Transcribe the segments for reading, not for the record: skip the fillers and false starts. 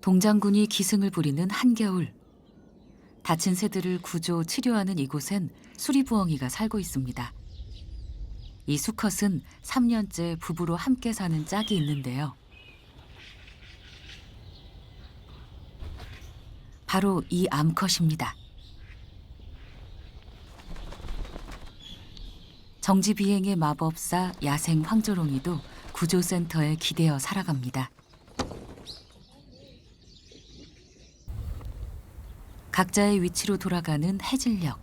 동장군이 기승을 부리는 한겨울. 다친 새들을 구조, 치료하는 이곳엔 수리부엉이가 살고 있습니다. 이 수컷은 3년째 부부로 함께 사는 짝이 있는데요. 바로 이 암컷입니다. 정지비행의 마법사 야생 황조롱이도 구조센터에 기대어 살아갑니다. 각자의 위치로 돌아가는 해질녘.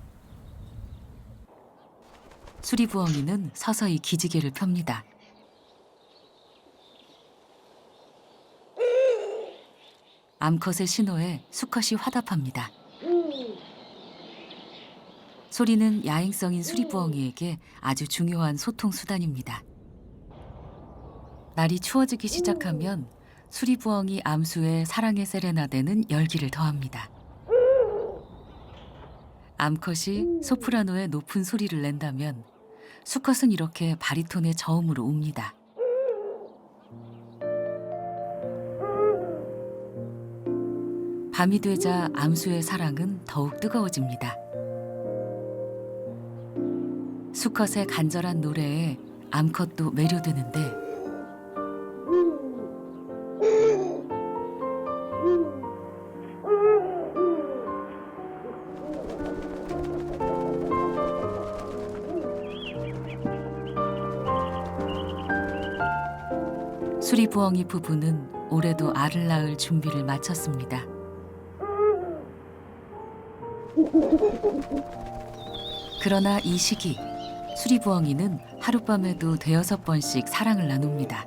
수리부엉이는 서서히 기지개를 펴니다. 암컷의 신호에 수컷이 화답합니다. 소리는 야행성인 수리부엉이에게 아주 중요한 소통 수단입니다. 날이 추워지기 시작하면 수리부엉이 암수에 사랑의 세레나데는 열기를 더합니다. 암컷이 소프라노의 높은 소리를 낸다면 수컷은 이렇게 바리톤의 저음으로 웁니다. 밤이 되자 암수의 사랑은 더욱 뜨거워집니다. 수컷의 간절한 노래에 암컷도 매료되는데 수리부엉이 부부는 올해도 알을 낳을 준비를 마쳤습니다. 그러나 이 시기 수리부엉이는 하룻밤에도 5-6번씩 사랑을 나눕니다.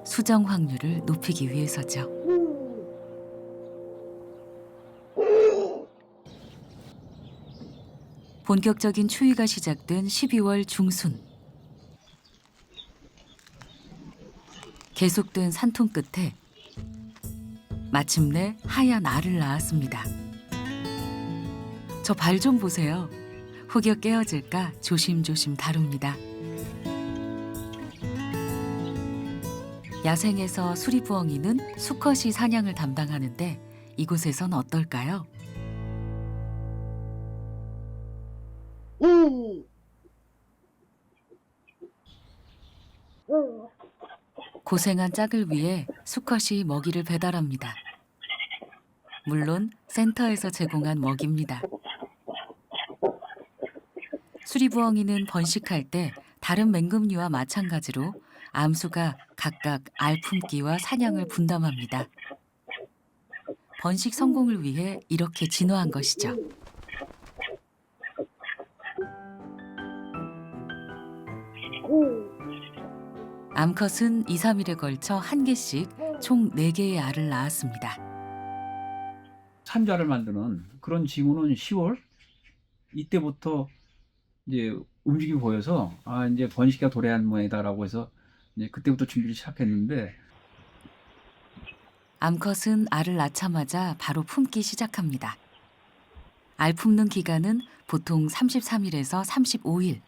수정 확률을 높이기 위해서죠. 본격적인 추위가 시작된 12월 중순. 계속된 산통 끝에 마침내 하얀 알을 낳았습니다. 저 발 좀 보세요. 혹여 깨어질까 조심조심 다룹니다. 야생에서 수리부엉이는 수컷이 사냥을 담당하는데 이곳에선 어떨까요? 고생한 짝을 위해 수컷이 먹이를 배달합니다. 물론 센터에서 제공한 먹이입니다. 수리부엉이는 번식할 때 다른 맹금류와 마찬가지로 암수가 각각 알 품기와 사냥을 분담합니다. 번식 성공을 위해 이렇게 진화한 것이죠. 암컷은 2-3일에 걸쳐 한 개씩 총 4개의 알을 낳았습니다. 산자를 만드는 그런 징후는 10월 이때부터 이제 움직임이 보여서 이제 번식기가 도래한 모양이다라고 해서 이제 그때부터 준비를 시작했는데 암컷은 알을 낳자마자 바로 품기 시작합니다. 알 품는 기간은 보통 33일에서 35일.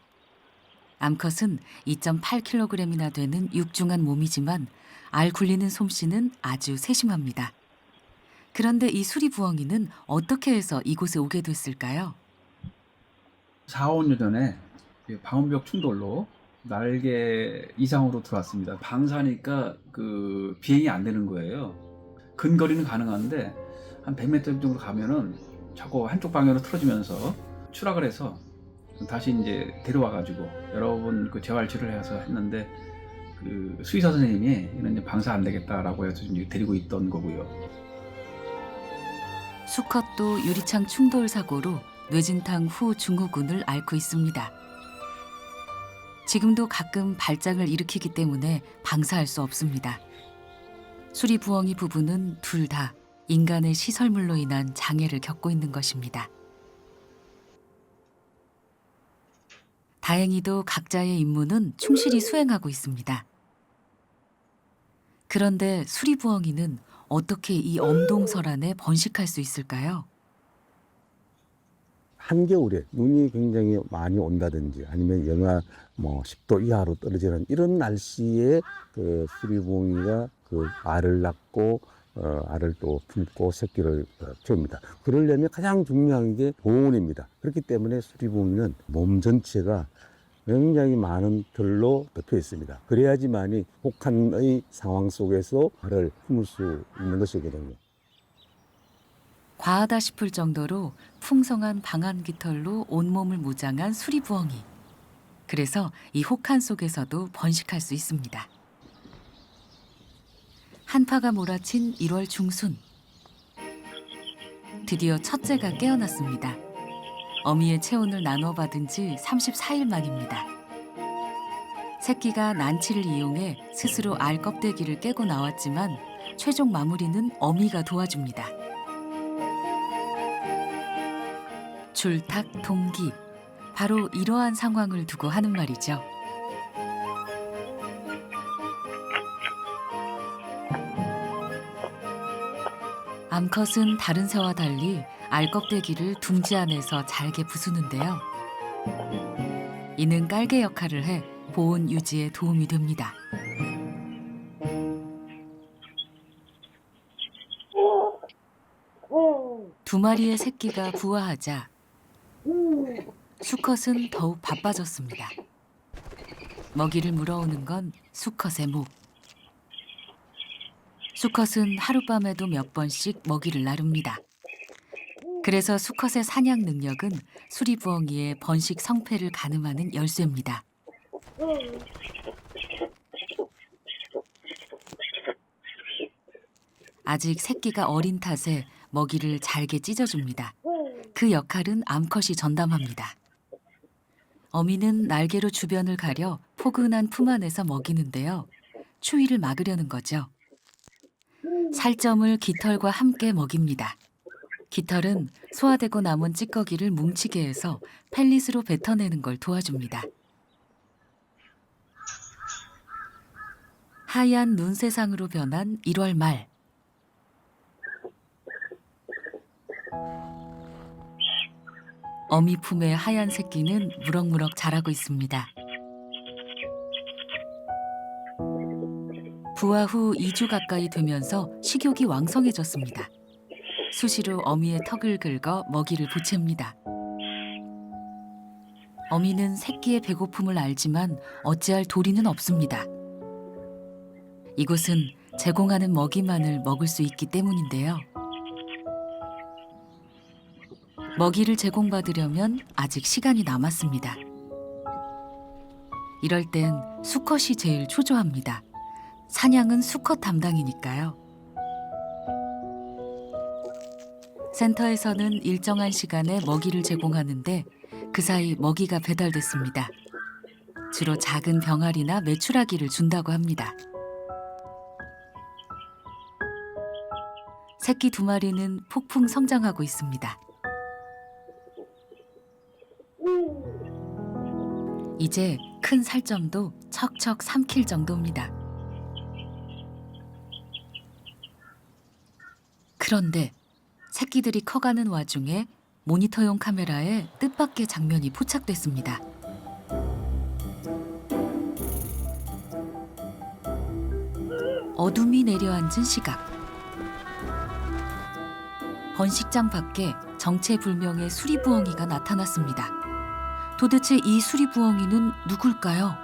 암컷은 2.8kg이나 되는 육중한 몸이지만 알 굴리는 솜씨는 아주 세심합니다. 그런데 이 수리부엉이는 어떻게 해서 이곳에 오게 됐을까요? 4-5년 전에 방음벽 충돌로 날개 이상으로 들어왔습니다. 방사니까 그 비행이 안 되는 거예요. 근거리는 가능한데 한 100m 정도 가면은 자꾸 한쪽 방향으로 틀어지면서 추락을 해서 다시 이제 데려와 가지고 여러 번 그 재활 치료를 해서 했는데 그 수의사 선생님이 이런 이제 방사 안 되겠다라고 해서 이제 데리고 있던 거고요. 수컷도 유리창 충돌 사고로 뇌진탕 후 증후군을 앓고 있습니다. 지금도 가끔 발작을 일으키기 때문에 방사할 수 없습니다. 수리부엉이 부부는 둘 다 인간의 시설물로 인한 장애를 겪고 있는 것입니다. 다행히도 각자의 임무는 충실히 수행하고 있습니다. 그런데 수리부엉이는 어떻게 이 엄동설안에 번식할 수 있을까요? 한겨울에 눈이 굉장히 많이 온다든지 아니면 영하 10도 이하로 떨어지는 이런 날씨에 그 수리부엉이가 그 알을 낳고 알을 또 품고 새끼를 키웁니다. 그러려면 가장 중요한 게 보온입니다. 그렇기 때문에 수리부엉이는 몸 전체가 굉장히 많은 털로 덮여 있습니다. 그래야지만이 혹한의 상황 속에서 알을 품을 수 있는 것이거든요. 과하다 싶을 정도로 풍성한 방한 깃털로 온몸을 무장한 수리부엉이. 그래서 이 혹한 속에서도 번식할 수 있습니다. 한파가 몰아친 1월 중순. 드디어 첫째가 깨어났습니다. 어미의 체온을 나눠받은 지 34일 만입니다. 새끼가 난치를 이용해 스스로 알 껍데기를 깨고 나왔지만 최종 마무리는 어미가 도와줍니다. 줄탁 동기. 바로 이러한 상황을 두고 하는 말이죠. 암컷은 다른 새와 달리 알껍데기를 둥지 안에서 잘게 부수는데요. 이는 깔개 역할을 해 보온 유지에 도움이 됩니다. 두 마리의 새끼가 부화하자 수컷은 더욱 바빠졌습니다. 먹이를 물어오는 건 수컷의 목. 수컷은 하룻밤에도 몇 번씩 먹이를 나릅니다. 그래서 수컷의 사냥 능력은 수리부엉이의 번식 성패를 가늠하는 열쇠입니다. 아직 새끼가 어린 탓에 먹이를 잘게 찢어줍니다. 그 역할은 암컷이 전담합니다. 어미는 날개로 주변을 가려 포근한 품 안에서 먹이는데요. 추위를 막으려는 거죠. 살점을 깃털과 함께 먹입니다. 깃털은 소화되고 남은 찌꺼기를 뭉치게 해서 펠릿으로 뱉어내는 걸 도와줍니다. 하얀 눈새상으로 변한 1월 말. 어미 품의 하얀 새끼는 무럭무럭 자라고 있습니다. 부화 후 2주 가까이 되면서 식욕이 왕성해졌습니다. 수시로 어미의 턱을 긁어 먹이를 보챕니다. 어미는 새끼의 배고픔을 알지만 어찌할 도리는 없습니다. 이곳은 제공하는 먹이만을 먹을 수 있기 때문인데요. 먹이를 제공받으려면 아직 시간이 남았습니다. 이럴 땐 수컷이 제일 초조합니다. 사냥은 수컷 담당이니까요. 센터에서는 일정한 시간에 먹이를 제공하는데 그 사이 먹이가 배달됐습니다. 주로 작은 병아리나 메추라기를 준다고 합니다. 새끼 2마리는 폭풍 성장하고 있습니다. 이제 큰 살점도 척척 삼킬 정도입니다. 그런데 새끼들이 커가는 와중에 모니터용 카메라에 뜻밖의 장면이 포착됐습니다. 어둠이 내려앉은 시각. 번식장 밖에 정체불명의 수리부엉이가 나타났습니다. 도대체 이 수리부엉이는 누굴까요?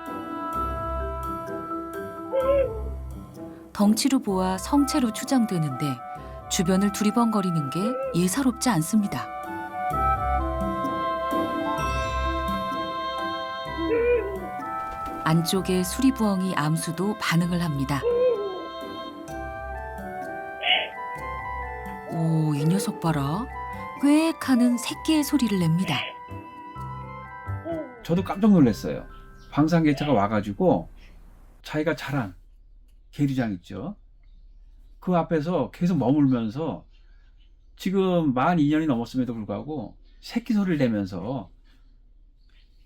덩치로 보아 성체로 추정되는데 주변을 두리번거리는 게 예사롭지 않습니다. 안쪽의 수리부엉이 암수도 반응을 합니다. 오, 이 녀석 봐라. 꽥 하는 새끼의 소리를 냅니다. 저도 깜짝 놀랐어요. 방산개체가 와가지고 자기가 자란 계류장 있죠. 그 앞에서 계속 머물면서 지금 만 2년이 넘었음에도 불구하고 새끼 소리를 내면서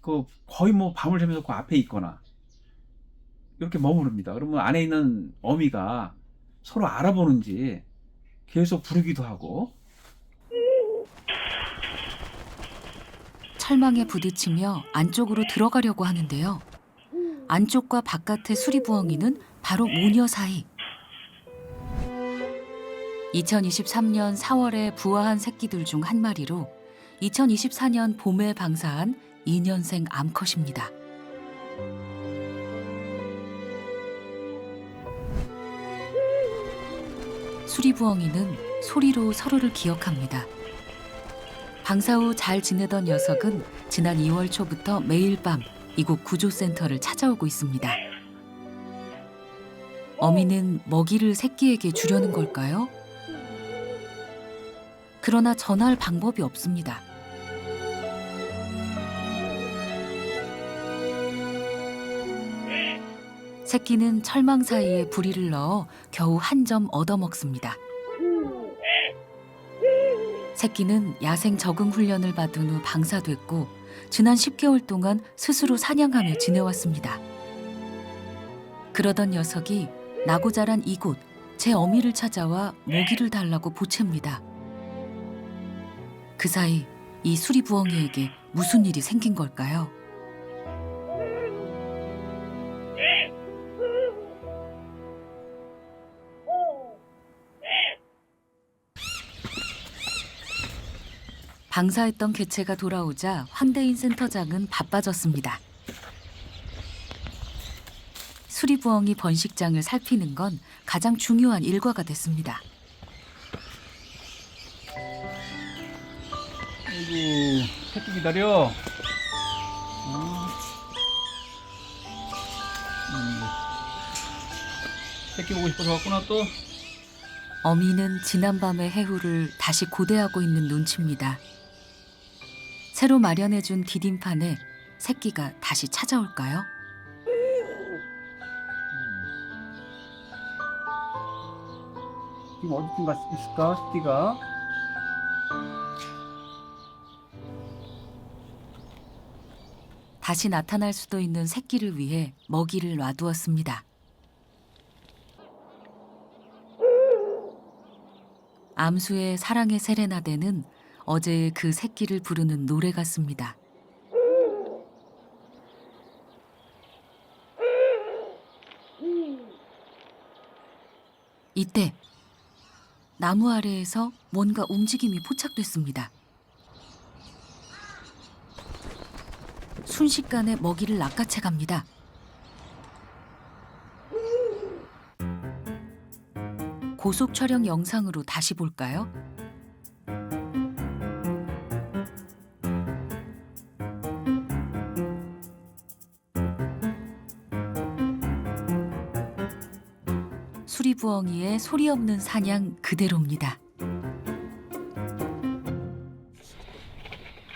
그 거의 뭐 밤을 새면서 그 앞에 있거나 이렇게 머무릅니다. 그러면 안에 있는 어미가 서로 알아보는지 계속 부르기도 하고 철망에 부딪히며 안쪽으로 들어가려고 하는데요. 안쪽과 바깥의 수리부엉이는 바로 모녀 사이. 2023년 4월에 부화한 새끼들 중 한 마리로 2024년 봄에 방사한 2년생 암컷입니다. 수리부엉이는 소리로 서로를 기억합니다. 방사 후 잘 지내던 녀석은 지난 2월 초부터 매일 밤 이곳 구조센터를 찾아오고 있습니다. 어미는 먹이를 새끼에게 주려는 걸까요? 그러나 전할 방법이 없습니다. 새끼는 철망 사이에 부리를 넣어 겨우 한 점 얻어먹습니다. 새끼는 야생 적응 훈련을 받은 후 방사됐고 지난 10개월 동안 스스로 사냥하며 지내왔습니다. 그러던 녀석이 나고 자란 이곳 제 어미를 찾아와 먹이를 달라고 보챕니다. 그 사이 이 수리부엉이에게 무슨 일이 생긴 걸까요? 방사했던 개체가 돌아오자 황대인 센터장은 바빠졌습니다. 수리부엉이 번식장을 살피는 건 가장 중요한 일과가 됐습니다. 아이고, 새끼 기다려. 새끼 보고 싶어서 왔구나 또. 어미는 지난밤의 해후를 다시 고대하고 있는 눈치입니다. 새로 마련해준 디딤판에 새끼가 다시 찾아올까요? 지금 어디쯤 있을까, 새끼가? 다시 나타날 수도 있는 새끼를 위해 먹이를 놔두었습니다. 암수의 사랑의 세레나데는 어제의 그 새끼를 부르는 노래 같습니다. 이때 나무 아래에서 뭔가 움직임이 포착됐습니다. 순식간에 먹이를 낚아채 갑니다. 고속 촬영 영상으로 다시 볼까요? 수리부엉이의 소리 없는 사냥 그대로입니다.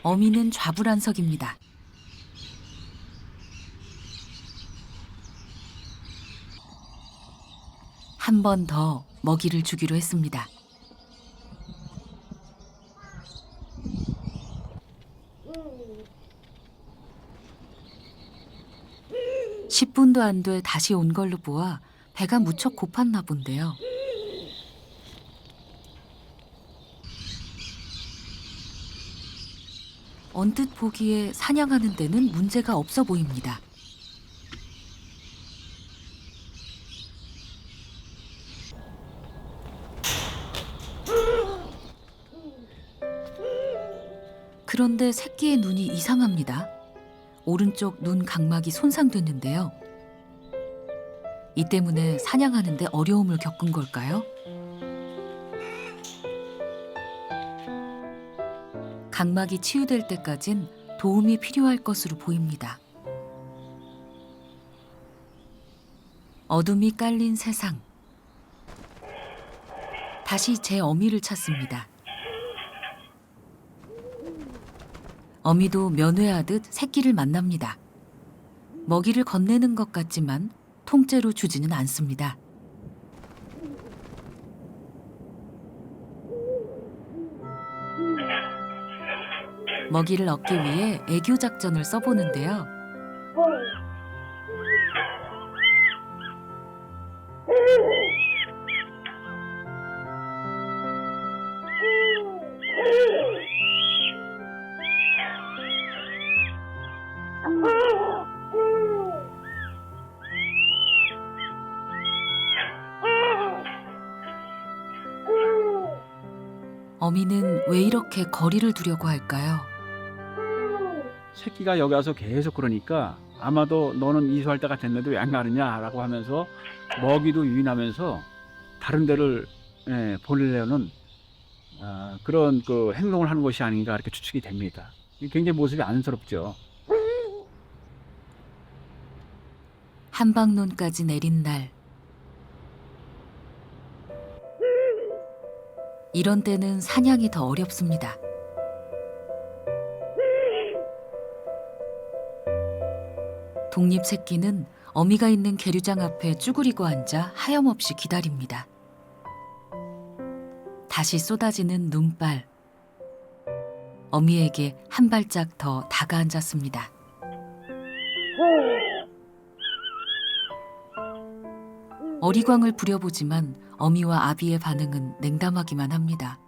어미는 좌불안석입니다. 한 번 더 먹이를 주기로 했습니다. (10분도) 안 돼 다시 온 걸로 보아 배가 무척 고팠나 본데요. 언뜻 보기에 사냥하는 데는 문제가 없어 보입니다. 그런데 새끼의 눈이 이상합니다. 오른쪽 눈 각막이 손상됐는데요. 이 때문에 사냥하는 데 어려움을 겪은 걸까요? 각막이 치유될 때까진 도움이 필요할 것으로 보입니다. 어둠이 깔린 세상. 다시 제 어미를 찾습니다. 어미도 면회하듯 새끼를 만납니다. 먹이를 건네는 것 같지만 통째로 주지는 않습니다. 먹이를 얻기 위해 애교 작전을 써보는데요. 어미는 왜 이렇게 거리를 두려고 할까요? 새끼가 여기 와서 계속 그러니까 아마도 너는 이수할 때가 됐는데 왜 안 가느냐라고 하면서 먹이도 유인하면서 다른 데를 보내려는 그런 그 행동을 하는 것이 아닌가 이렇게 추측이 됩니다. 굉장히 모습이 안쓰럽죠. 한방눈까지 내린 날. 이런 때는 사냥이 더 어렵습니다. 독립 새끼는 어미가 있는 계류장 앞에 쭈그리고 앉아 하염없이 기다립니다. 다시 쏟아지는 눈발. 어미에게 한 발짝 더 다가앉았습니다. 어리광을 부려보지만 어미와 아비의 반응은 냉담하기만 합니다.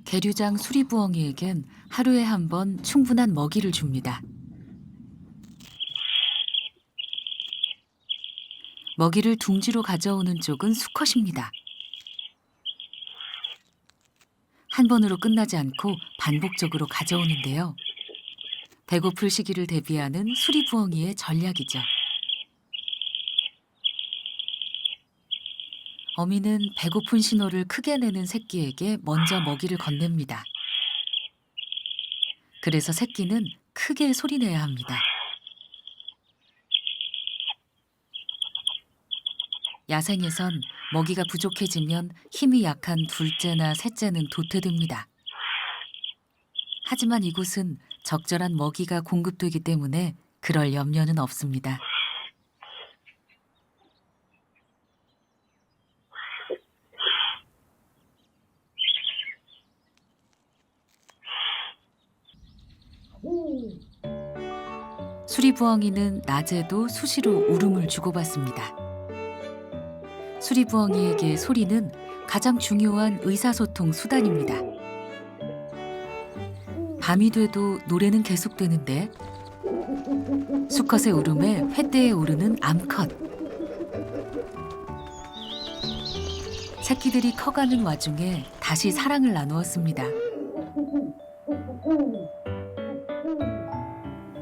계류장 수리부엉이에겐 하루에 한 번 충분한 먹이를 줍니다. 먹이를 둥지로 가져오는 쪽은 수컷입니다. 한 번으로 끝나지 않고 반복적으로 가져오는데요. 배고플 시기를 대비하는 수리부엉이의 전략이죠. 어미는 배고픈 신호를 크게 내는 새끼에게 먼저 먹이를 건넵니다. 그래서 새끼는 크게 소리내야 합니다. 야생에선 먹이가 부족해지면 힘이 약한 둘째나 셋째는 도태됩니다. 하지만 이곳은 적절한 먹이가 공급되기 때문에 그럴 염려는 없습니다. 수리부엉이는 낮에도 수시로 울음을 주고받습니다. 수리부엉이에게 소리는 가장 중요한 의사소통 수단입니다. 밤이 돼도 노래는 계속되는데 수컷의 울음에 횃대에 오르는 암컷. 새끼들이 커가는 와중에 다시 사랑을 나누었습니다.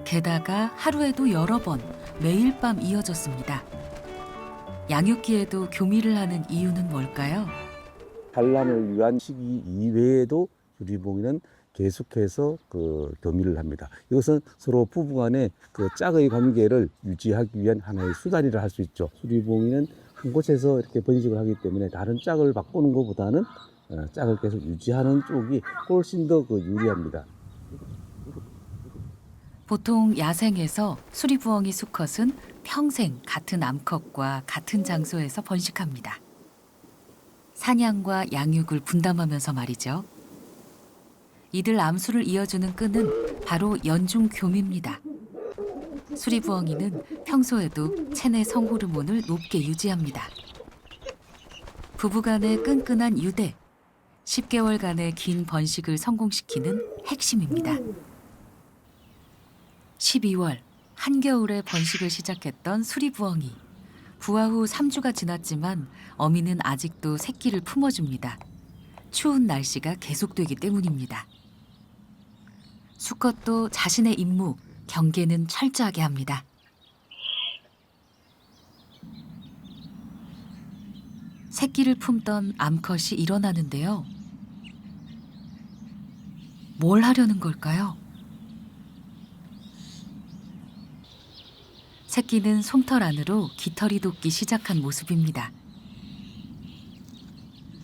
게다가 하루에도 여러 번 매일 밤 이어졌습니다. 양육기에도 교미를 하는 이유는 뭘까요? 산란을 위한 시기 이외에도 수리부엉이는 계속해서 교미를 합니다. 이것은 서로 부부간의 짝의 관계를 유지하기 위한 하나의 수단이라 할 수 있죠. 수리부엉이는 한 곳에서 이렇게 번식을 하기 때문에 다른 짝을 바꾸는 것보다는 짝을 계속 유지하는 쪽이 훨씬 더 유리합니다. 보통 야생에서 수리부엉이 수컷은 평생 같은 암컷과 같은 장소에서 번식합니다. 사냥과 양육을 분담하면서 말이죠. 이들 암수를 이어주는 끈은 바로 연중교미입니다. 수리부엉이는 평소에도 체내 성호르몬을 높게 유지합니다. 부부간의 끈끈한 유대, 10개월간의 긴 번식을 성공시키는 핵심입니다. 12월, 한겨울에 번식을 시작했던 수리부엉이. 부화 후 3주가 지났지만 어미는 아직도 새끼를 품어줍니다. 추운 날씨가 계속되기 때문입니다. 수컷도 자신의 임무, 경계는 철저하게 합니다. 새끼를 품던 암컷이 일어나는데요. 뭘 하려는 걸까요? 새끼는 솜털 안으로 깃털이 돋기 시작한 모습입니다.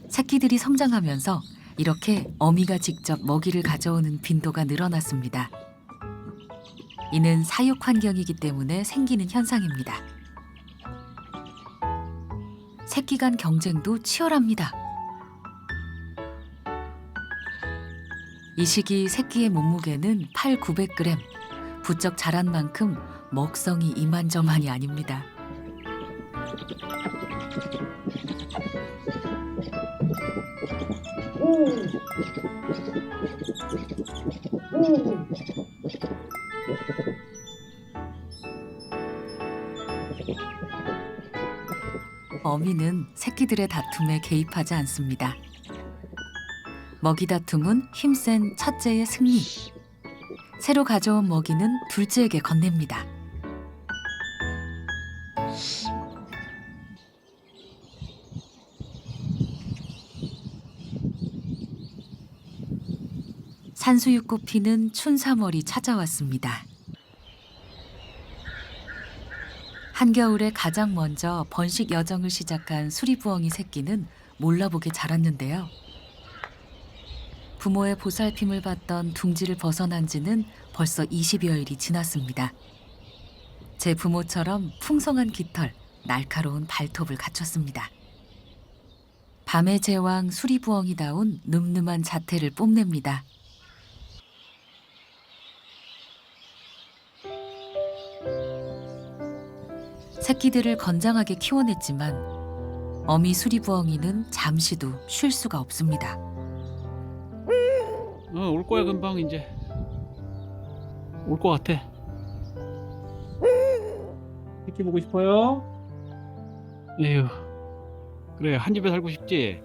새끼들이 성장하면서 이렇게 어미가 직접 먹이를 가져오는 빈도가 늘어났습니다. 이는 사육 환경이기 때문에 생기는 현상입니다. 새끼 간 경쟁도 치열합니다. 이 시기 새끼의 몸무게는 800~900g. 부쩍 자란 만큼 먹성이 이만저만이 아닙니다. 어미는 새끼들의 다툼에 개입하지 않습니다. 먹이 다툼은 힘센 첫째의 승리. 새로 가져온 먹이는 둘째에게 건넵니다. 산수유꽃 피는 춘삼월이 찾아왔습니다. 한겨울에 가장 먼저 번식 여정을 시작한 수리부엉이 새끼는 몰라보게 자랐는데요. 부모의 보살핌을 받던 둥지를 벗어난 지는 벌써 20여일이 지났습니다. 제 부모처럼 풍성한 깃털, 날카로운 발톱을 갖췄습니다. 밤의 제왕 수리부엉이다운 늠름한 자태를 뽐냅니다. 새끼들을 건장하게 키워냈지만 어미 수리부엉이는 잠시도 쉴 수가 없습니다. 올 거야 금방 이제. 올 거 같아. 새끼 보고 싶어요? 에휴. 그래 한 집에 살고 싶지?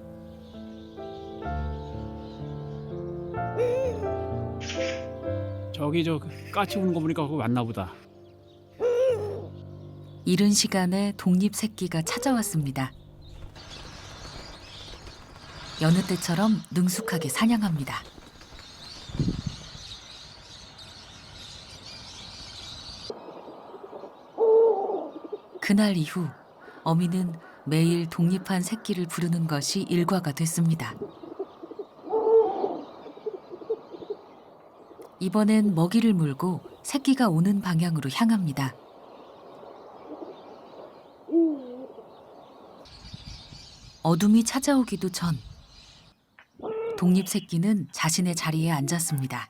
저기 저 까치 우는 거 보니까 그거 맞나 보다. 이른 시간에 독립 새끼가 찾아왔습니다. 여느 때처럼 능숙하게 사냥합니다. 그날 이후 어미는 매일 독립한 새끼를 부르는 것이 일과가 됐습니다. 이번엔 먹이를 물고 새끼가 오는 방향으로 향합니다. 어둠이 찾아오기도 전 독립 새끼는 자신의 자리에 앉았습니다.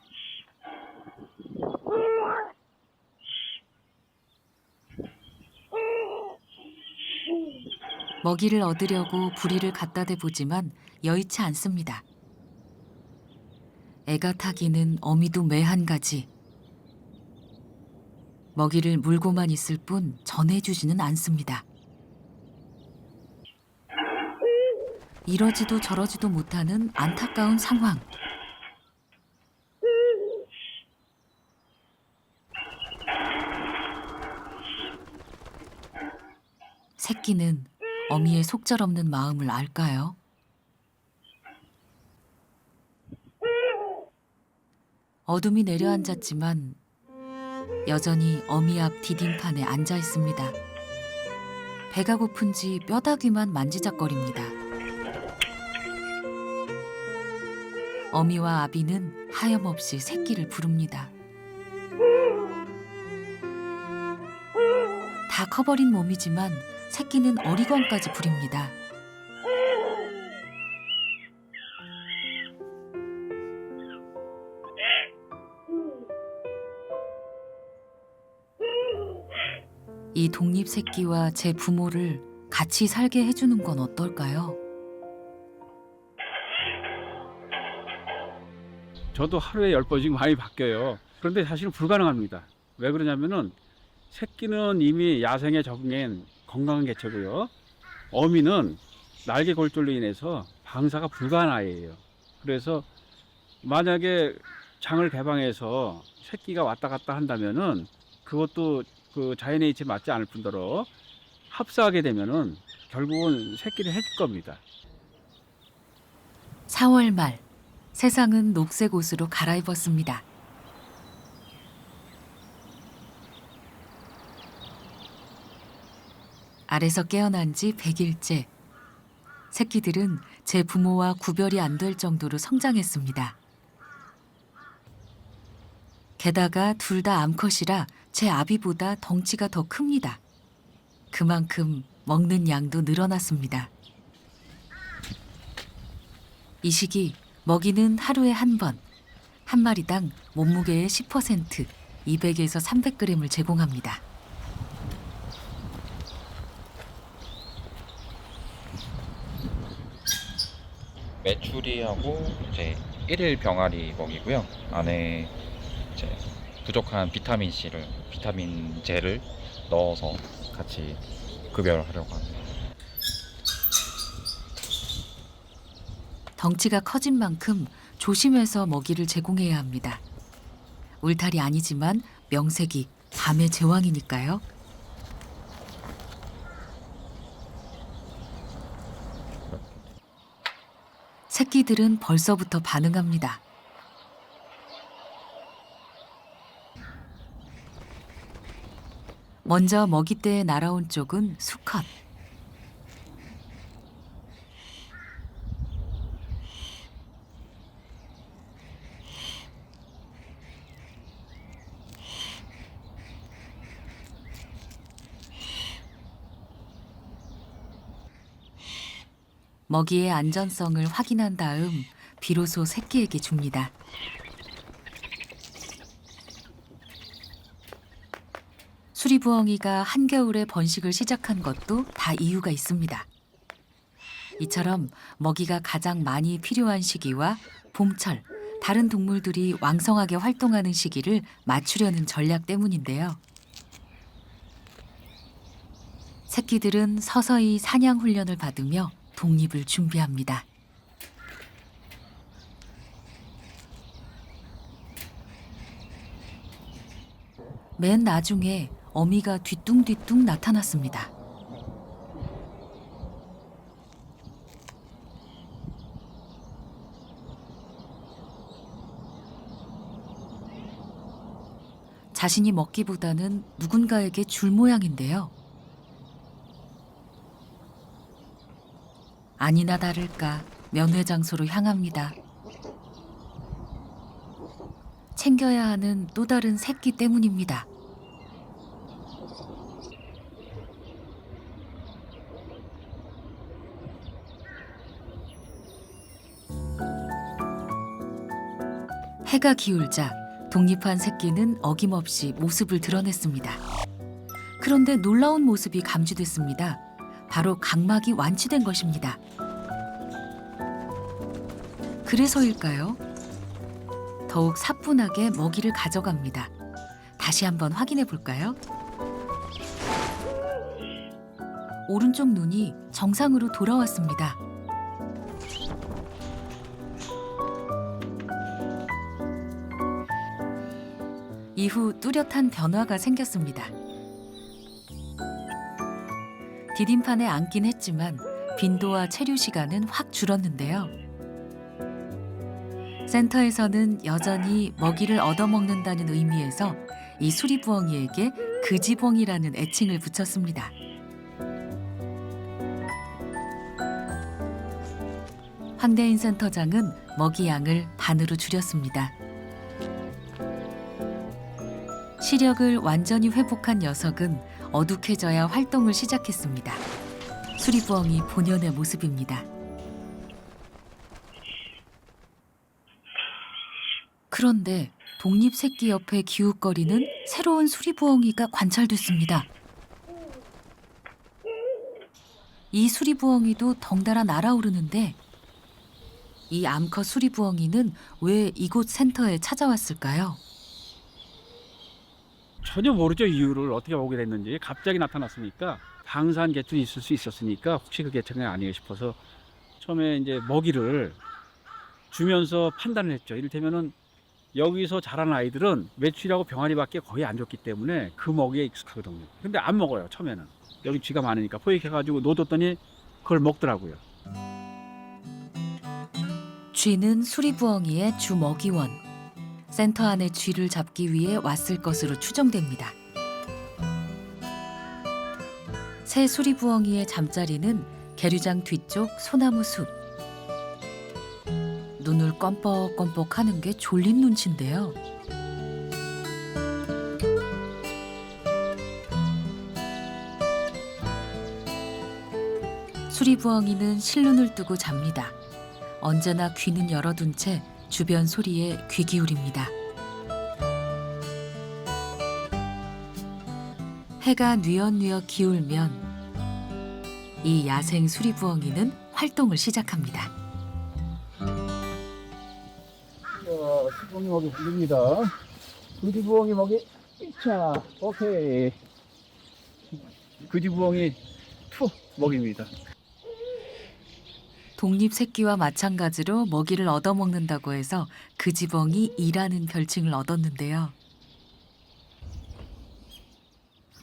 먹이를 얻으려고 부리를 갖다 대보지만 여의치 않습니다. 애가 타기는 어미도 매 한 가지. 먹이를 물고만 있을 뿐 전해주지는 않습니다. 이러지도 저러지도 못하는 안타까운 상황. 새끼는 어미의 속절없는 마음을 알까요? 어둠이 내려앉았지만 여전히 어미 앞 디딤판에 앉아 있습니다. 배가 고픈지 뼈다귀만 만지작거립니다. 어미와 아비는 하염없이 새끼를 부릅니다. 다 커버린 몸이지만 새끼는 어리광까지 부립니다. 이 독립 새끼와 제 부모를 같이 살게 해주는 건 어떨까요? 저도 하루에 10번씩 많이 바뀌어요. 그런데 사실은 불가능합니다. 왜 그러냐면은 새끼는 이미 야생에 적응한 건강한 개체고요. 어미는 날개 골절로 인해서 방사가 불가한 아이예요. 그래서 만약에 장을 개방해서 새끼가 왔다 갔다 한다면은 그것도 그 자연의 이치에 맞지 않을 뿐더러 합사하게 되면은 결국은 새끼를 해줄 겁니다. 4월 말 세상은 녹색 옷으로 갈아입었습니다. 알에서 깨어난 지 100일째. 새끼들은 제 부모와 구별이 안 될 정도로 성장했습니다. 게다가 둘 다 암컷이라 제 아비보다 덩치가 더 큽니다. 그만큼 먹는 양도 늘어났습니다. 이 시기 먹이는 하루에 한 번, 한 마리당 몸무게의 10%, 200에서 300g을 제공합니다. 메추리하고 이제 1일 병아리 먹이고요. 안에 이제 부족한 비타민제를 넣어서 같이 급여를 하려고 합니다. 덩치가 커진 만큼 조심해서 먹이를 제공해야 합니다. 울타리 아니지만 명색이 밤의 제왕이니까요. 새끼들은 벌써부터 반응합니다. 먼저 먹이대에 날아온 쪽은 수컷. 먹이의 안전성을 확인한 다음 비로소 새끼에게 줍니다. 수리부엉이가 한겨울에 번식을 시작한 것도 다 이유가 있습니다. 이처럼 먹이가 가장 많이 필요한 시기와 봄철, 다른 동물들이 왕성하게 활동하는 시기를 맞추려는 전략 때문인데요. 새끼들은 서서히 사냥 훈련을 받으며 독립을 준비합니다. 맨 나중에 어미가 뒤뚱뒤뚱 나타났습니다. 자신이 먹기보다는 누군가에게 줄 모양인데요. 아니나 다를까 면회 장소로 향합니다. 챙겨야 하는 또 다른 새끼 때문입니다. 해가 기울자 독립한 새끼는 어김없이 모습을 드러냈습니다. 그런데 놀라운 모습이 감지됐습니다. 바로 각막이 완치된 것입니다. 그래서일까요? 더욱 사뿐하게 먹이를 가져갑니다. 다시 한번 확인해 볼까요? 오른쪽 눈이 정상으로 돌아왔습니다. 이후 뚜렷한 변화가 생겼습니다. 디딤판에 앉긴 했지만 빈도와 체류 시간은 확 줄었는데요. 센터에서는 여전히 먹이를 얻어먹는다는 의미에서 이 수리부엉이에게 그지봉이라는 애칭을 붙였습니다. 황대인 센터장은 먹이 양을 반으로 줄였습니다. 시력을 완전히 회복한 녀석은 어둑해져야 활동을 시작했습니다. 수리부엉이 본연의 모습입니다. 그런데 독립새끼 옆에 기웃거리는 새로운 수리부엉이가 관찰됐습니다. 이 수리부엉이도 덩달아 날아오르는데 이 암컷 수리부엉이는 왜 이곳 센터에 찾아왔을까요? 전혀 모르죠. 이유를 어떻게 오게 됐는지. 갑자기 나타났으니까 방사한 개체도 있을 수 있었으니까 혹시 그 개체가 아니겠 싶어서 처음에 이제 먹이를 주면서 판단을 했죠. 이를테면은 여기서 자란 아이들은 메추리하고 병아리밖에 거의 안 줬기 때문에 그 먹이에 익숙하거든요. 근데 안 먹어요. 처음에는 여기 쥐가 많으니까 포획해가지고 놓뒀더니 그걸 먹더라고요. 쥐는 수리부엉이의 주 먹이원. 센터 안의 쥐를 잡기 위해 왔을 것으로 추정됩니다. 새 수리부엉이의 잠자리는 계류장 뒤쪽 소나무 숲. 눈을 껌뻑껌뻑 하는 게 졸린 눈치인데요. 수리부엉이는 실눈을 뜨고 잡니다. 언제나 귀는 열어둔 채 주변 소리에 귀 기울입니다. 해가 뉘엿뉘엿 기울면 이 야생 수리부엉이는 활동을 시작합니다. 부엉이 먹이 올립니다. 그지부엉이 먹이. 자, 오케이. 그지부엉이 투 먹입니다. 독립 새끼와 마찬가지로 먹이를 얻어먹는다고 해서 그지부엉이 2라는 별칭을 얻었는데요.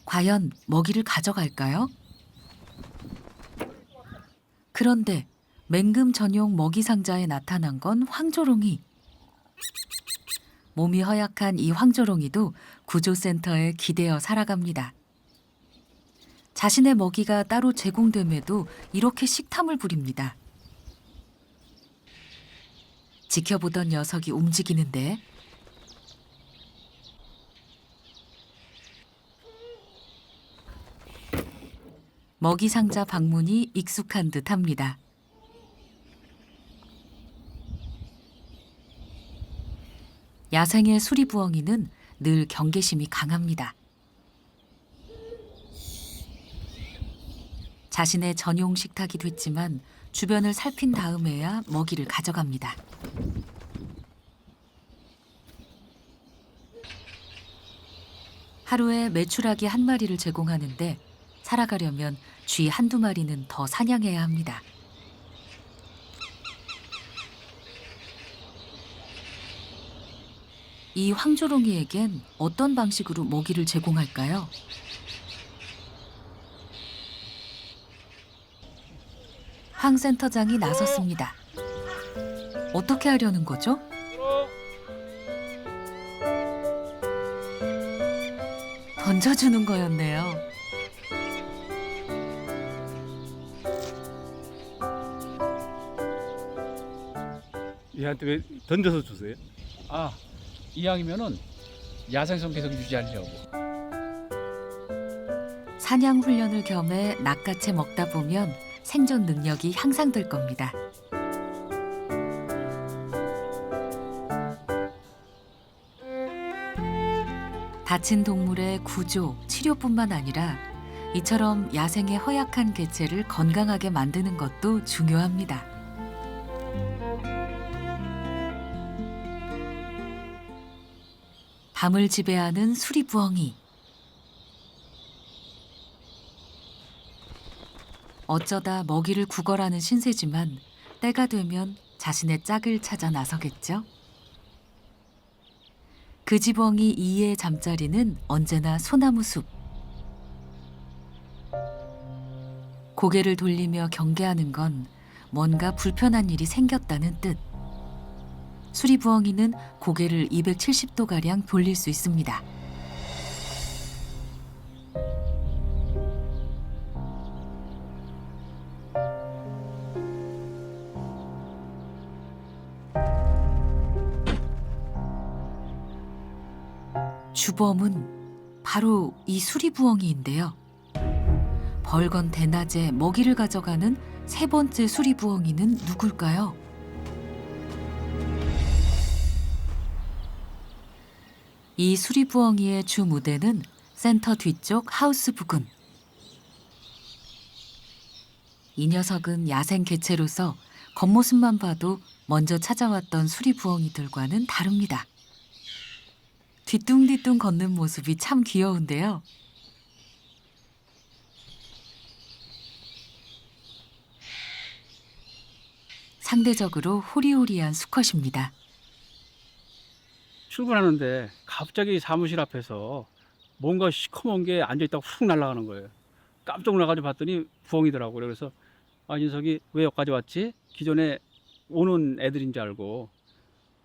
과연 먹이를 가져갈까요? 그런데 맹금 전용 먹이 상자에 나타난 건 황조롱이. 몸이 허약한 이 황조롱이도 구조센터에 기대어 살아갑니다. 자신의 먹이가 따로 제공됨에도 이렇게 식탐을 부립니다. 지켜보던 녀석이 움직이는데 먹이 상자 방문이 익숙한 듯합니다. 야생의 수리부엉이는 늘 경계심이 강합니다. 자신의 전용 식탁이 됐지만 주변을 살핀 다음에야 먹이를 가져갑니다. 하루에 메추라기 1마리를 제공하는데 살아가려면 쥐 1~2마리는 더 사냥해야 합니다. 이 황조롱이에겐 어떤 방식으로 먹이를 제공할까요? 황 센터장이 나섰습니다. 어떻게 하려는 거죠? 던져주는 거였네요. 얘한테 왜 던져서 주세요? 아, 이왕이면은 야생성 계속 유지하려고. 사냥 훈련을 겸해 낚아채 먹다 보면 생존 능력이 향상될 겁니다. 다친 동물의 구조, 치료뿐만 아니라 이처럼 야생의 허약한 개체를 건강하게 만드는 것도 중요합니다. 밤을 지배하는 수리부엉이. 어쩌다 먹이를 구걸하는 신세지만 때가 되면 자신의 짝을 찾아 나서겠죠. 그지부엉이 2의 잠자리는 언제나 소나무 숲. 고개를 돌리며 경계하는 건 뭔가 불편한 일이 생겼다는 뜻. 수리부엉이는 고개를 270도가량 돌릴 수 있습니다. 주범은 바로 이 수리부엉이인데요. 벌건 대낮에 먹이를 가져가는 3번째 수리부엉이는 누굴까요? 이 수리부엉이의 주 무대는 센터 뒤쪽 하우스 부근. 이 녀석은 야생 개체로서 겉모습만 봐도 먼저 찾아왔던 수리부엉이들과는 다릅니다. 뒤뚱뒤뚱 걷는 모습이 참 귀여운데요. 상대적으로 호리호리한 수컷입니다. 출근하는데 갑자기 사무실 앞에서 뭔가 시커먼 게 앉아있다가 훅 날아가는 거예요. 깜짝 놀라가지고 봤더니 부엉이더라고요. 그래서 아, 이 녀석이 왜 여기까지 왔지? 기존에 오는 애들인 줄 알고.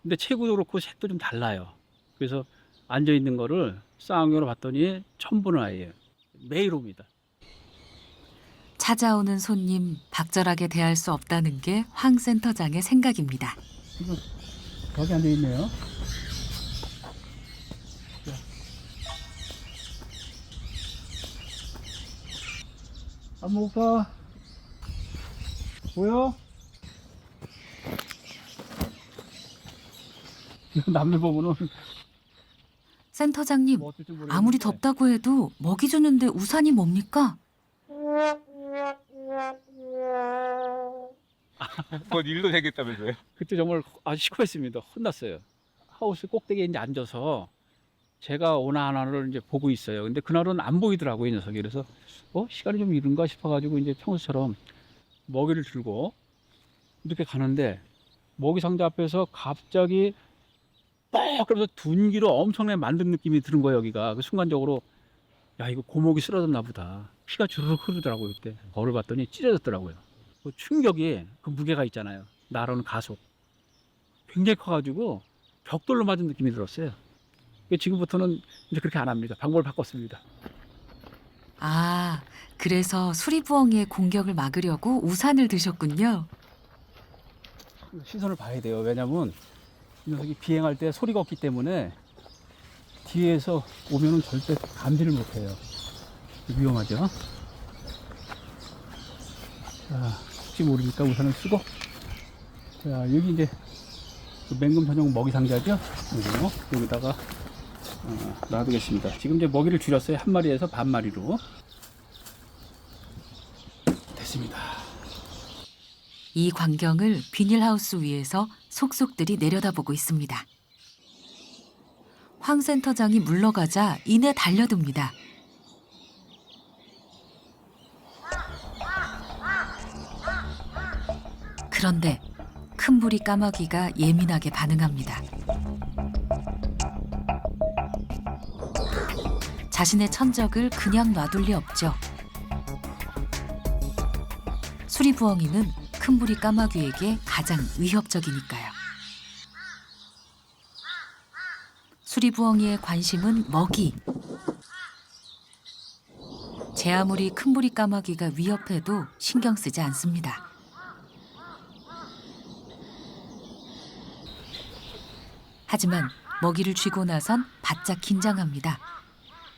근데 체구도 그렇고 색도 좀 달라요. 그래서 앉아있는 거를 쌍용으로 봤더니 처음 보는 아이예요. 매일 옵니다. 찾아오는 손님 박절하게 대할 수 없다는 게 황 센터장의 생각입니다. 지금 여기 앉아있네요. 안 먹을까? 보여? 남들 보면은 센터장님, 뭐 어떨지 모르겠는데 아무리 덥다고 해도 먹이 주는데 우산이 뭡니까? 곧 일도 되겠다면서요? 그때 정말 아주 시커했습니다. 혼났어요. 하우스 꼭대기에 이제 앉아서 제가 오나 안 하나를 이제 보고 있어요. 근데 그날은 안 보이더라고요, 이 녀석이. 그래서 시간이 좀 이른가 싶어가지고 이제 평소처럼 먹이를 들고 이렇게 가는데 먹이 상자 앞에서 갑자기 뻑 그러면서 둔기로 엄청나게 만든 느낌이 드는 거예요, 여기가. 그 순간적으로 야, 이거 고목이 쓰러졌나 보다. 피가 주르륵 흐르더라고요. 그때 거울을 봤더니 찢어졌더라고요. 그 충격이, 그 무게가 있잖아요, 날아오는 가속 굉장히 커가지고 벽돌로 맞은 느낌이 들었어요. 지금부터는 이제 그렇게 안 합니다. 방법을 바꿨습니다. 아, 그래서 수리부엉이의 공격을 막으려고 우산을 드셨군요. 시선을 봐야 돼요. 왜냐면 이 녀석이 비행할 때 소리가 없기 때문에 뒤에서 오면은 절대 감지를 못해요. 위험하죠. 자, 혹시 모르니까 우산을 쓰고, 자, 여기 이제 그 맹금 전용 먹이 상자죠. 여기다가 놔두겠습니다. 지금 이제 먹이를 줄였어요. 한 마리에서 반 마리로. 됐습니다. 이 광경을 비닐하우스 위에서 속속들이 내려다보고 있습니다. 황 센터장이 물러가자 이내 달려듭니다. 그런데 큰부리 까마귀가 예민하게 반응합니다. 자신의 천적을 그냥 놔둘 리 없죠. 수리부엉이는 큰부리 까마귀에게 가장 위협적이니까요. 수리부엉이의 관심은 먹이. 제 아무리 큰부리 까마귀가 위협해도 신경 쓰지 않습니다. 하지만 먹이를 쥐고 나선 바짝 긴장합니다.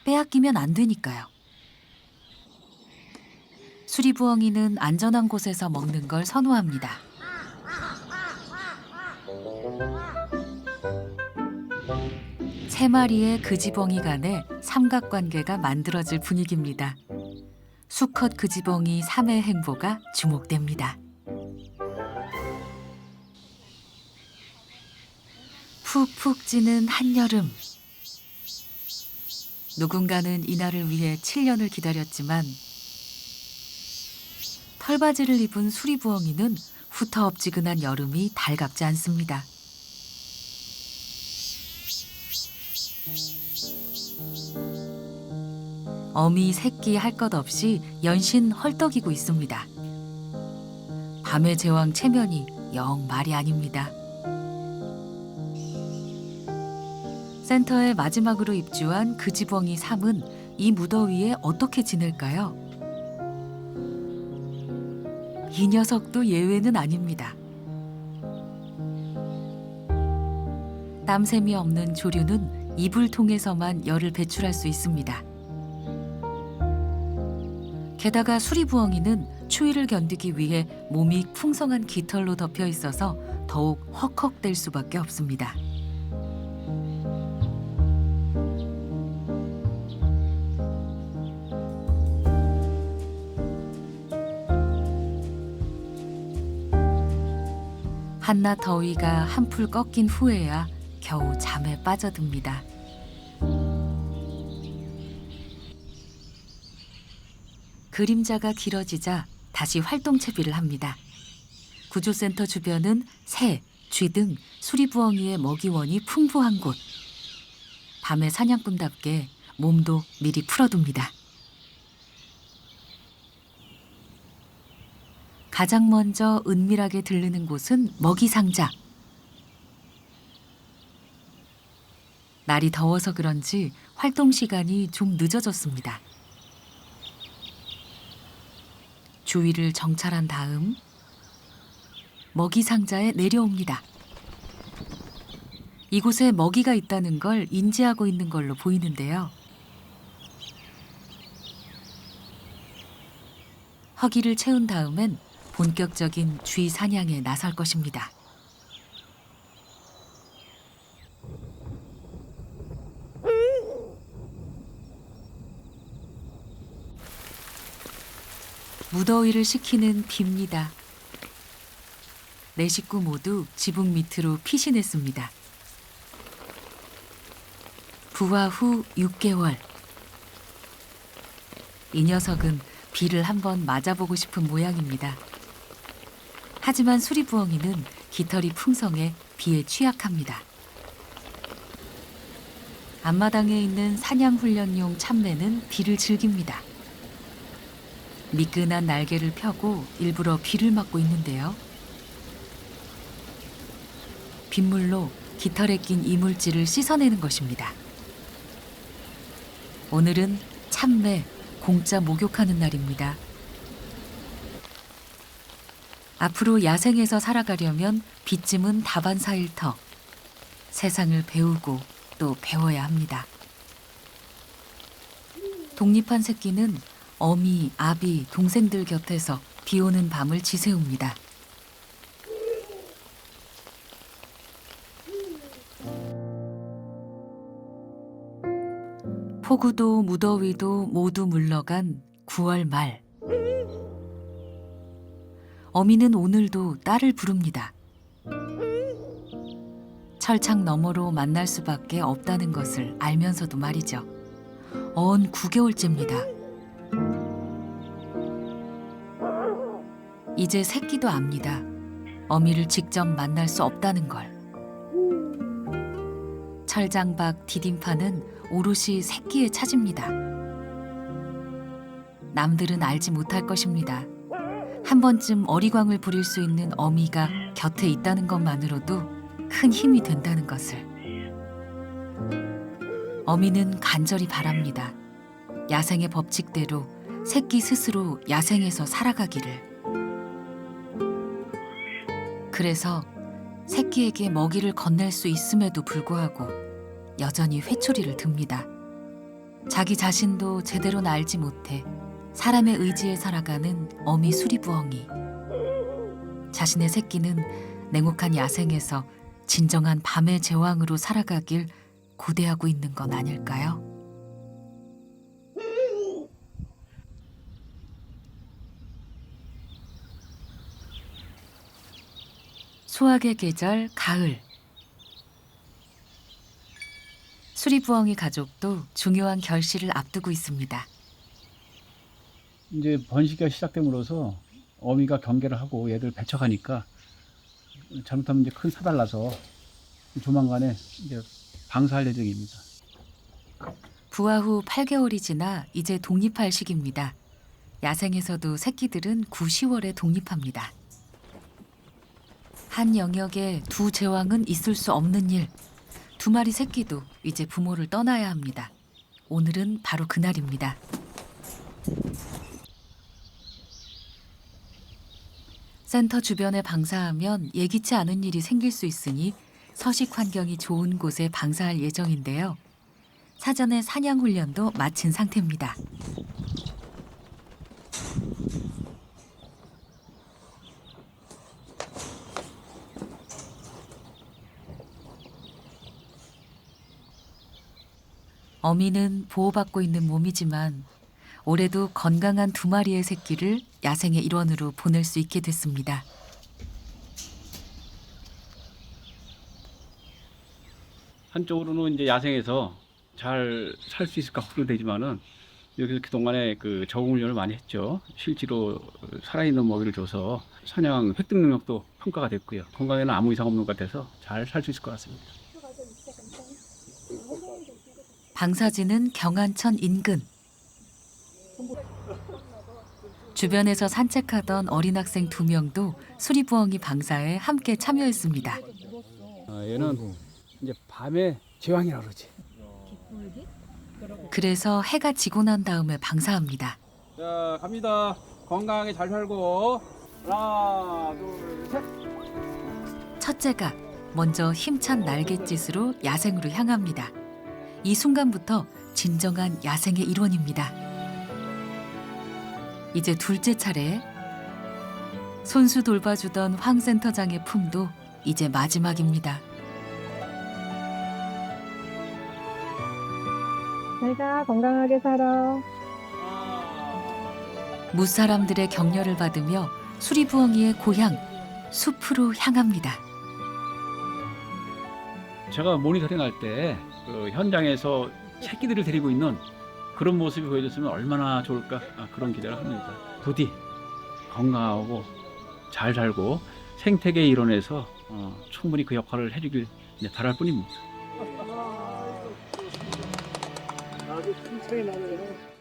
빼앗기면 안 되니까요. 수리부엉이는 안전한 곳에서 먹는 걸 선호합니다. 세 마리의 그지벙이 간에 삼각관계가 만들어질 분위기입니다. 수컷 그지벙이 3의 행보가 주목됩니다. 푹푹 찌는 한여름. 누군가는 이날을 위해 7년을 기다렸지만 털바지를 입은 수리부엉이는 후터업지근한 여름이 달갑지 않습니다. 어미 새끼 할 것 없이 연신 헐떡이고 있습니다. 밤의 제왕 체면이 영 말이 아닙니다. 센터에 마지막으로 입주한 그지벙이 3은 이 무더위에 어떻게 지낼까요? 이 녀석도 예외는 아닙니다. 땀샘이 없는 조류는 이불 통해서만 열을 배출할 수 있습니다. 게다가 수리부엉이는 추위를 견디기 위해 몸이 풍성한 깃털로 덮여 있어서 더욱 헉헉댈 수밖에 없습니다. 한낮 더위가 한풀 꺾인 후에야 겨우 잠에 빠져듭니다. 그림자가 길어지자 다시 활동 채비를 합니다. 구조센터 주변은 새, 쥐 등 수리부엉이의 먹이원이 풍부한 곳. 밤의 사냥꾼답게 몸도 미리 풀어둡니다. 가장 먼저 은밀하게 들르는 곳은 먹이 상자. 날이 더워서 그런지 활동 시간이 좀 늦어졌습니다. 주위를 정찰한 다음 먹이 상자에 내려옵니다. 이곳에 먹이가 있다는 걸 인지하고 있는 걸로 보이는데요. 허기를 채운 다음엔 본격적인 쥐 사냥에 나설 것입니다. 무더위를 식히는 비입니다. 네 식구 모두 지붕 밑으로 피신했습니다. 부화 후 6개월. 이 녀석은 비를 한번 맞아보고 싶은 모양입니다. 하지만 수리부엉이는 깃털이 풍성해 비에 취약합니다. 앞마당에 있는 사냥훈련용 참매는 비를 즐깁니다. 미끈한 날개를 펴고 일부러 비를 맞고 있는데요. 빗물로 깃털에 낀 이물질을 씻어내는 것입니다. 오늘은 참매, 공짜 목욕하는 날입니다. 앞으로 야생에서 살아가려면 빗짐은 다반사일터. 세상을 배우고 또 배워야 합니다. 독립한 새끼는 어미, 아비, 동생들 곁에서 비 오는 밤을 지새웁니다. 폭우도 무더위도 모두 물러간 9월 말. 어미는 오늘도 딸을 부릅니다. 철창 너머로 만날 수밖에 없다는 것을 알면서도 말이죠. 언 9개월째입니다. 이제 새끼도 압니다. 어미를 직접 만날 수 없다는 걸. 철장 밖 디딤판은 오롯이 새끼의 차지입니다. 남들은 알지 못할 것입니다. 한 번쯤 어리광을 부릴 수 있는 어미가 곁에 있다는 것만으로도 큰 힘이 된다는 것을. 어미는 간절히 바랍니다. 야생의 법칙대로 새끼 스스로 야생에서 살아가기를. 그래서 새끼에게 먹이를 건넬 수 있음에도 불구하고 여전히 회초리를 듭니다. 자기 자신도 제대로는 알지 못해 사람의 의지에 살아가는 어미 수리부엉이. 자신의 새끼는 냉혹한 야생에서 진정한 밤의 제왕으로 살아가길 고대하고 있는 건 아닐까요? 수확의 계절 가을. 수리부엉이 가족도 중요한 결실을 앞두고 있습니다. 이제 번식이 시작됨으로써 어미가 경계를 하고 얘들 배척하니까 잘못하면 이제 큰 사달 나서 조만간에 이제 방사할 예정입니다. 부화 후 8개월이 지나 이제 독립할 시기입니다. 야생에서도 새끼들은 9, 10월에 독립합니다. 한 영역에 두 제왕은 있을 수 없는 일. 2마리 새끼도 이제 부모를 떠나야 합니다. 오늘은 바로 그날입니다. 센터 주변에 방사하면 예기치 않은 일이 생길 수 있으니 서식 환경이 좋은 곳에 방사할 예정인데요. 사전에 사냥 훈련도 마친 상태입니다. 어미는 보호받고 있는 몸이지만 올해도 건강한 2마리의 새끼를 야생의 일원으로 보낼 수 있게 됐습니다. 한쪽으로는 이제 야생에서 잘 살 수 있을까 걱정되지만은 여기서 그동안에 그 적응 훈련을 많이 했죠. 실제로 살아있는 먹이를 줘서 사냥 획득 능력도 평가가 됐고요. 건강에는 아무 이상 없는 것 같아서 잘 살 수 있을 것 같습니다. 방사지는 경안천 인근. 주변에서 산책하던 어린 학생 2명도 수리부엉이 방사에 함께 참여했습니다. 얘는 이제 밤에 제왕이라고 그러지. 그래서 해가 지고 난 다음에 방사합니다. 자, 갑니다. 건강하게 잘 살고. 하나, 둘, 셋. 첫째가 먼저 힘찬 날갯짓으로 야생으로 향합니다. 이 순간부터 진정한 야생의 일원입니다. 이제 둘째 차례. 손수 돌봐주던 황 센터장의 품도 이제 마지막입니다. 잘가 건강하게 살아. 무사람들의 격려를 받으며 수리부엉이의 고향 숲으로 향합니다. 제가 모니터링 할 때 그 현장에서 새끼들을 데리고 있는 그런 모습이 보여줬으면 얼마나 좋을까 그런 기대를 합니다. 부디 건강하고 잘 살고 생태계 일원에서 충분히 그 역할을 해주길 바랄 뿐입니다. 아주 큰 차이 나네요.